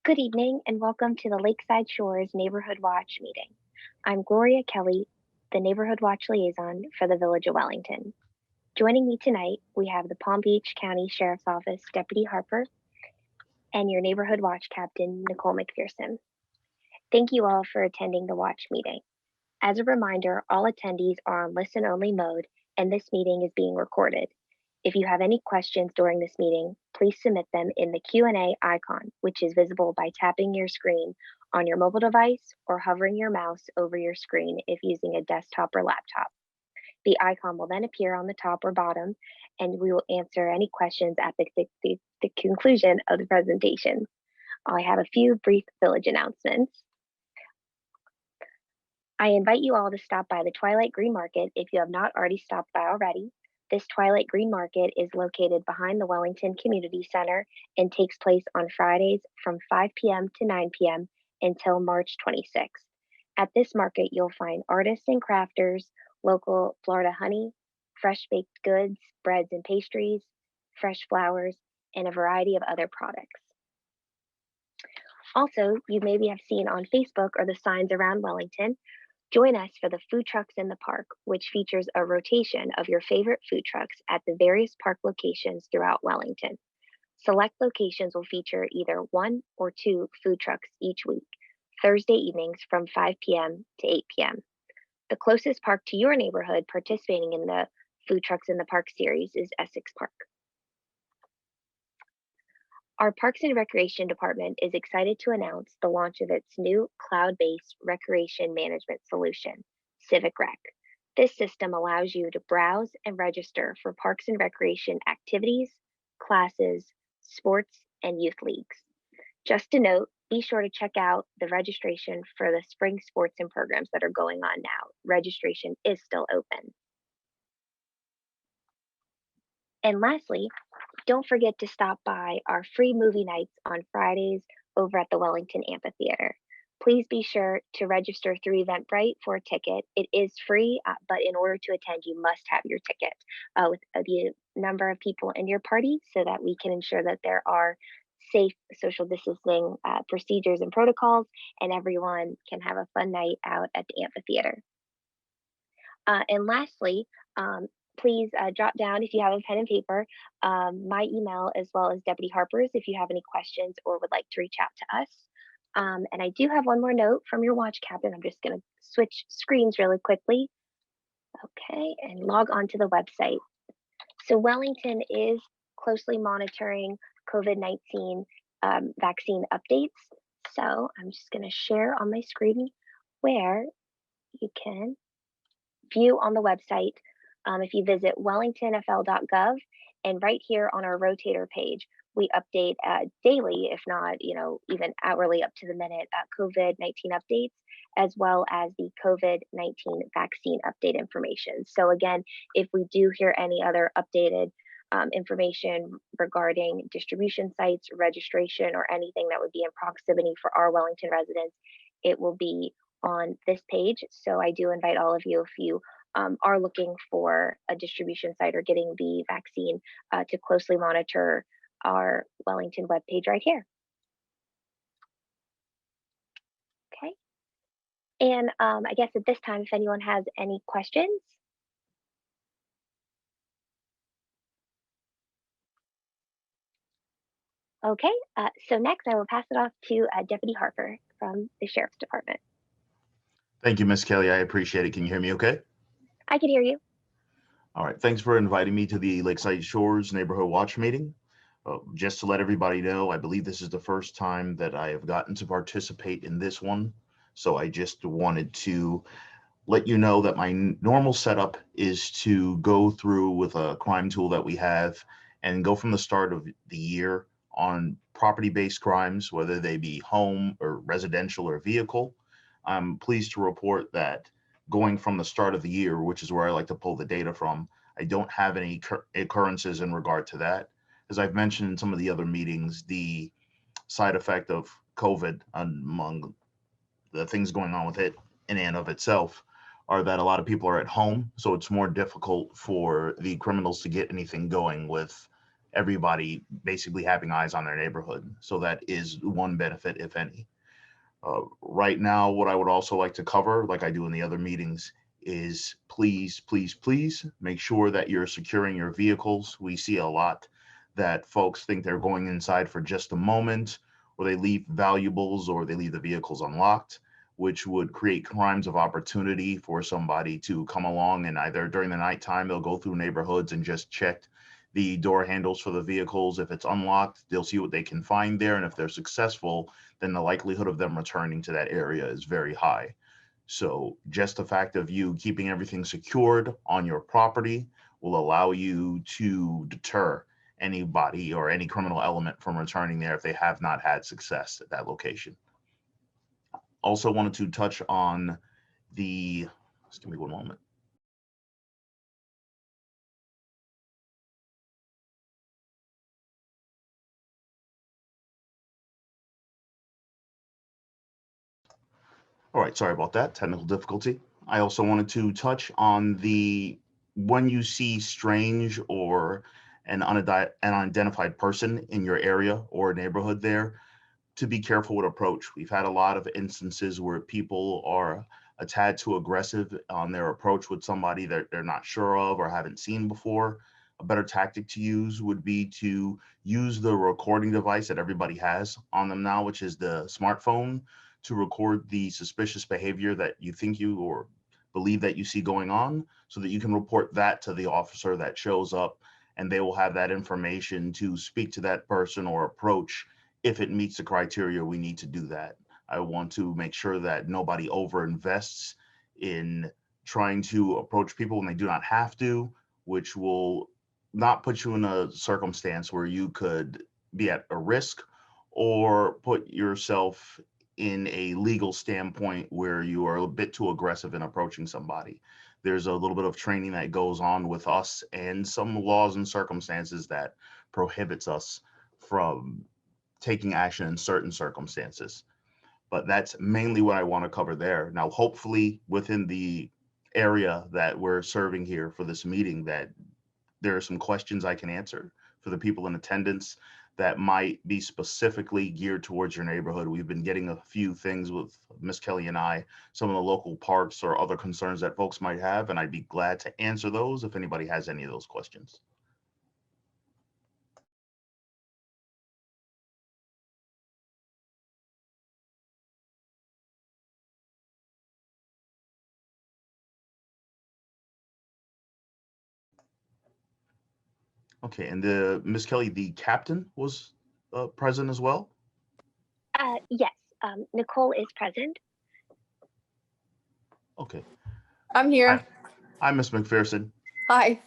Good evening and welcome to the Lakeside Shores Neighborhood Watch meeting. I'm Gloria Kelly, the Neighborhood Watch Liaison for the Village of Wellington. Joining me tonight, we have the Palm Beach County Sheriff's Office Deputy Harper and your Neighborhood Watch Captain, Nicole McPherson. Thank you all for attending the Watch meeting. As a reminder, all attendees are on listen-only mode and this meeting is being recorded. If you have any questions during this meeting, please submit them in the Q&A icon, which is visible by tapping your screen on your mobile device or hovering your mouse over your screen if using a desktop or laptop. The icon will then appear on the top or bottom, and we will answer any questions at the conclusion of the presentation. I have a few brief village announcements. I invite you all to stop by the Twilight Green Market if you have not already stopped by already. This Twilight Green Market is located behind the Wellington Community Center and takes place on Fridays from 5 p.m. to 9 p.m. until March 26th. At this market, you'll find artists and crafters, local Florida honey, fresh baked goods, breads and pastries, fresh flowers, and a variety of other products. Also, you maybe have seen on Facebook or the signs around Wellington. Join us for the Food Trucks in the Park, which features a rotation of your favorite food trucks at the various park locations throughout Wellington. Select locations will feature either 1 or 2 food trucks each week, Thursday evenings from 5 p.m. to 8 p.m. The closest park to your neighborhood participating in the Food Trucks in the Park series is Essex Park. Our Parks and Recreation Department is excited to announce the launch of its new cloud-based recreation management solution, Civic Rec. This system allows you to browse and register for parks and recreation activities, classes, sports, and youth leagues. Just a note, be sure to check out the registration for the spring sports and programs that are going on now. Registration is still open. And lastly, don't forget to stop by our free movie nights on Fridays over at the Wellington Amphitheater. Please be sure to register through Eventbrite for a ticket. It is free, but in order to attend, you must have your ticket with the number of people in your party so that we can ensure that there are safe social distancing procedures and protocols, and everyone can have a fun night out at the amphitheater. And lastly, please jot down, if you have a pen and paper, my email as well as Deputy Harper's if you have any questions or would like to reach out to us. And I do have one more note from your watch captain. I'm just going to switch screens really quickly. Okay, and log on to the website. So Wellington is closely monitoring COVID-19 vaccine updates. So I'm just going to share on my screen where you can view on the website. If you visit wellingtonfl.gov, and right here on our rotator page, we update daily, if not, even hourly up to the minute, COVID-19 updates, as well as the COVID-19 vaccine update information. So again, if we do hear any other updated information regarding distribution sites, registration, or anything that would be in proximity for our Wellington residents, it will be on this page. So I do invite all of you, if you are looking for a distribution site or getting the vaccine, to closely monitor our Wellington webpage right here. Okay. And I guess at this time, if anyone has any questions. Okay, so next I will pass it off to Deputy Harper from the Sheriff's Department. Thank you, Ms. Kelly. I appreciate it. Can you hear me okay? I can hear you. All right. Thanks for inviting me to the Lakeside Shores Neighborhood Watch meeting. Just to let everybody know, I believe this is the first time that I have gotten to participate in this one. So I just wanted to let you know that my normal setup is to go through with a crime tool that we have and go from the start of the year on property-based crimes, whether they be home or residential or vehicle. I'm pleased to report that going from the start of the year, which is where I like to pull the data from, I don't have any occurrences in regard to that. As I've mentioned in some of the other meetings, the side effect of COVID, among the things going on with it in and of itself, are that a lot of people are at home, so it's more difficult for the criminals to get anything going with everybody basically having eyes on their neighborhood. So that is one benefit, if any. Right now, what I would also like to cover, like I do in the other meetings, is please, please, please make sure that you're securing your vehicles. We see a lot that folks think they're going inside for just a moment, or they leave valuables, or they leave the vehicles unlocked, which would create crimes of opportunity for somebody to come along and either during the nighttime, they'll go through neighborhoods and just check the door handles for the vehicles. If it's unlocked, they'll see what they can find there. And if they're successful, then the likelihood of them returning to that area is very high. So just the fact of you keeping everything secured on your property will allow you to deter anybody or any criminal element from returning there if they have not had success at that location. Also wanted to touch on just give me one moment. All right, sorry about that, technical difficulty. I also wanted to touch on when you see strange or an unidentified person in your area or neighborhood there, to be careful with approach. We've had a lot of instances where people are a tad too aggressive on their approach with somebody that they're not sure of or haven't seen before. A better tactic to use would be to use the recording device that everybody has on them now, which is the smartphone, to record the suspicious behavior that you think you or believe that you see going on, so that you can report that to the officer that shows up, and they will have that information to speak to that person or approach. If it meets the criteria, we need to do that. I want to make sure that nobody overinvests in trying to approach people when they do not have to, which will not put you in a circumstance where you could be at a risk or put yourself in a legal standpoint where you are a bit too aggressive in approaching somebody. There's a little bit of training that goes on with us and some laws and circumstances that prohibits us from taking action in certain circumstances. But that's mainly what I want to cover there. Now, hopefully within the area that we're serving here for this meeting, that there are some questions I can answer for the people in attendance that might be specifically geared towards your neighborhood. We've been getting a few things with Miss Kelly and I, some of the local parks or other concerns that folks might have, and I'd be glad to answer those if anybody has any of those questions. Okay, and Miss Kelly, the captain was present as well? Yes, Nicole is present. Okay. I'm Hi, here. hi, Miss McPherson. Hi.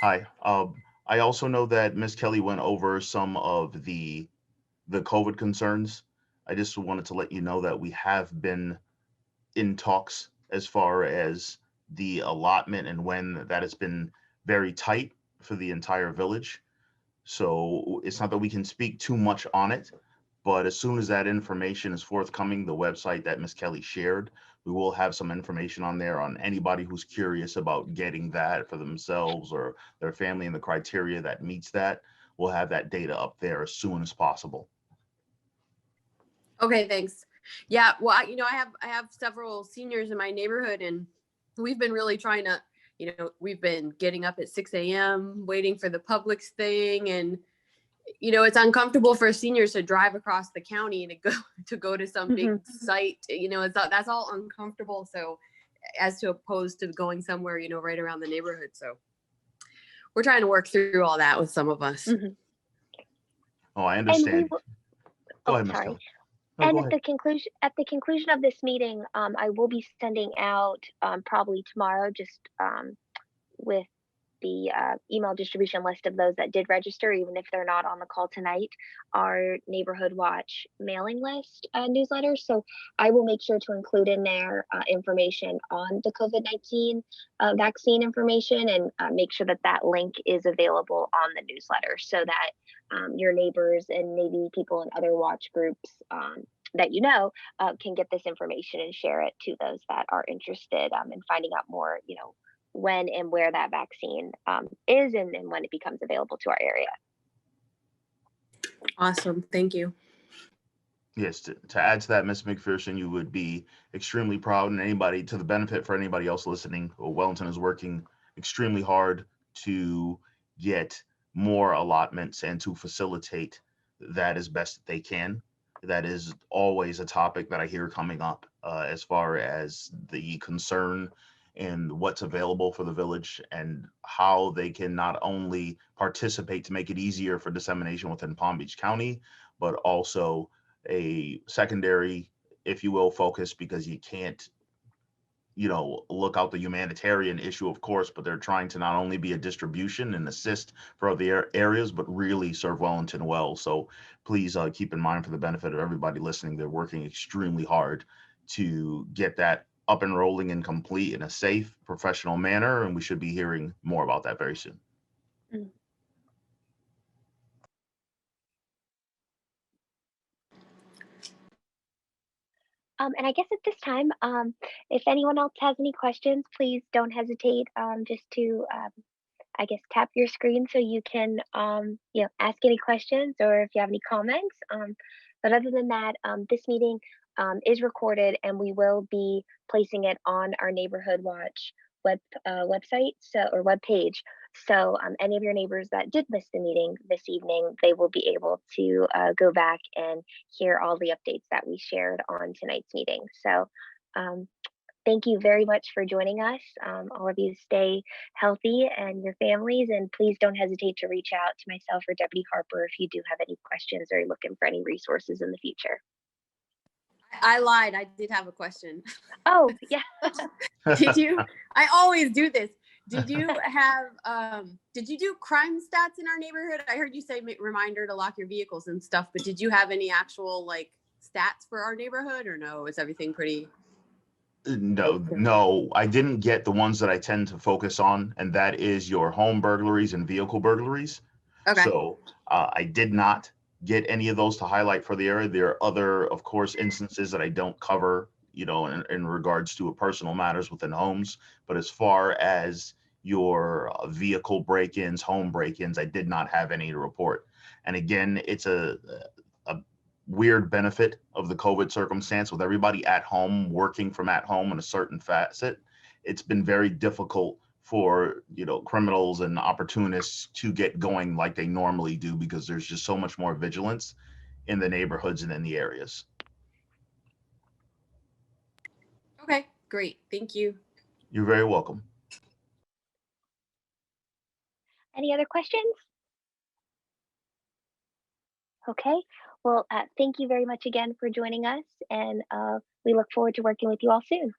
Hi. I also know that Miss Kelly went over some of the COVID concerns. I just wanted to let you know that we have been in talks as far as the allotment and when that has been very tight for the entire village. So it's not that we can speak too much on it, but as soon as that information is forthcoming, the website that Miss Kelly shared, we will have some information on there on anybody who's curious about getting that for themselves or their family and the criteria that meets that. We'll have that data up there as soon as possible. Okay, thanks. Yeah, well, I have several seniors in my neighborhood, and we've been really trying to, we've been getting up at 6 a.m. waiting for the Publix thing, and it's uncomfortable for seniors to drive across the county and to go to some big site. That's all uncomfortable. So, as to opposed to going somewhere, right around the neighborhood. So, we're trying to work through all that with some of us. Mm-hmm. Oh, I understand. Go ahead, Ms. Sorry. Kelly. No, And go at ahead. the conclusion of this meeting, I will be sending out probably tomorrow, just with the email distribution list of those that did register, even if they're not on the call tonight, our Neighborhood Watch mailing list newsletter. So I will make sure to include in there information on the COVID-19 vaccine information, and make sure that that link is available on the newsletter, so that your neighbors and maybe people in other watch groups that can get this information and share it to those that are interested in finding out more, when and where that vaccine is, and when it becomes available to our area. Awesome. Thank you. Yes, to add to that, Ms. McPherson, you would be extremely proud, and anybody, to the benefit for anybody else listening, Wellington is working extremely hard to get more allotments and to facilitate that as best that they can. That is always a topic that I hear coming up as far as the concern and what's available for the village and how they can not only participate to make it easier for dissemination within Palm Beach County, but also a secondary, if you will, focus, because you can't, look out the humanitarian issue, of course, but they're trying to not only be a distribution and assist for other areas, but really serve Wellington well. So please keep in mind, for the benefit of everybody listening, they're working extremely hard to get that up and rolling and complete in a safe, professional manner. And we should be hearing more about that very soon. Mm. And I guess at this time, if anyone else has any questions, please don't hesitate just to, I guess, tap your screen so you can, ask any questions or if you have any comments. But other than that, this meeting is recorded and we will be placing it on our Neighborhood Watch website, or web page. So any of your neighbors that did miss the meeting this evening, they will be able to go back and hear all the updates that we shared on tonight's meeting. So um, thank you very much for joining us. All of you stay healthy and your families, and please don't hesitate to reach out to myself or Deputy Harper if you do have any questions or you're looking for any resources in the future. I lied. I did have a question. Oh, yeah. Did you? I always do this. Did you have, did you do crime stats in our neighborhood? I heard you say reminder to lock your vehicles and stuff, but did you have any actual stats for our neighborhood, or no? Is everything pretty? No, I didn't get the ones that I tend to focus on, and that is your home burglaries and vehicle burglaries. Okay. So I did not get any of those to highlight for the area. There are other, of course, instances that I don't cover, in regards to personal matters within homes. But as far as your vehicle break-ins, home break-ins, I did not have any to report. And again, it's a weird benefit of the COVID circumstance with everybody at home, working from at home in a certain facet. It's been very difficult for, criminals and opportunists to get going like they normally do, because there's just so much more vigilance in the neighborhoods and in the areas. Okay, great. Thank you. You're very welcome. Any other questions? Okay. Well, thank you very much again for joining us, and we look forward to working with you all soon.